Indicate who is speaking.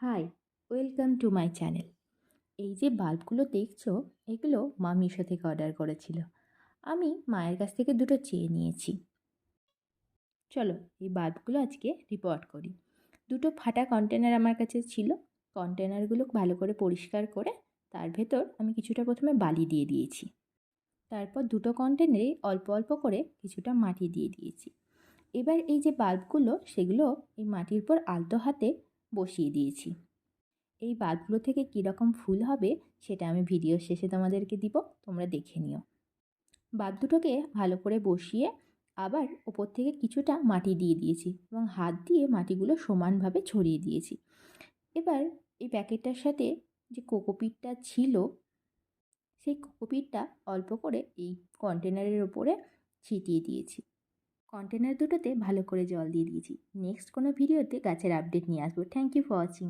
Speaker 1: High, welcome to my channel. এই যে বাল্বগুলো দেখছো, এগুলো মা মিশো থেকে অর্ডার করেছিল। আমি মায়ের কাছ থেকে দুটো চেয়ে নিয়েছি। চলো এই বাল্বগুলো আজকে রিপোর্ট করি। দুটো ফাটা কন্টেনার আমার কাছে ছিল। কন্টেনারগুলো ভালো করে পরিষ্কার করে তার ভেতর আমি কিছুটা প্রথমে বালি দিয়ে দিয়েছি। তারপর দুটো কন্টেনারে অল্প অল্প করে কিছুটা মাটি দিয়ে দিয়েছি। এবার এই যে বাল্বগুলো সেগুলো এই মাটির উপর আলতো হাতে বসিয়ে দিয়েছি। এই বাল্বগুলো থেকে কীরকম ফুল হবে সেটা আমি ভিডিওর শেষে তোমাদেরকে দিব, তোমরা দেখে নিও। বাল্ব দুটোকে ভালো করে বসিয়ে আবার ওপর থেকে কিছুটা মাটি দিয়ে দিয়েছি এবং হাত দিয়ে মাটিগুলো সমানভাবে ছড়িয়ে দিয়েছি। এবার এই প্যাকেটটার সাথে যে কোকোপিটটা ছিল সেই কোকোপিটটা অল্প করে এই কন্টেনারের ওপরে ছিটিয়ে দিয়েছি। কন্টেনার দুটোতে ভালো করে জল দিয়ে দিয়েছি। নেক্সট কোনো ভিডিওতে গাছের আপডেট নিয়ে আসবো। Thank you for watching.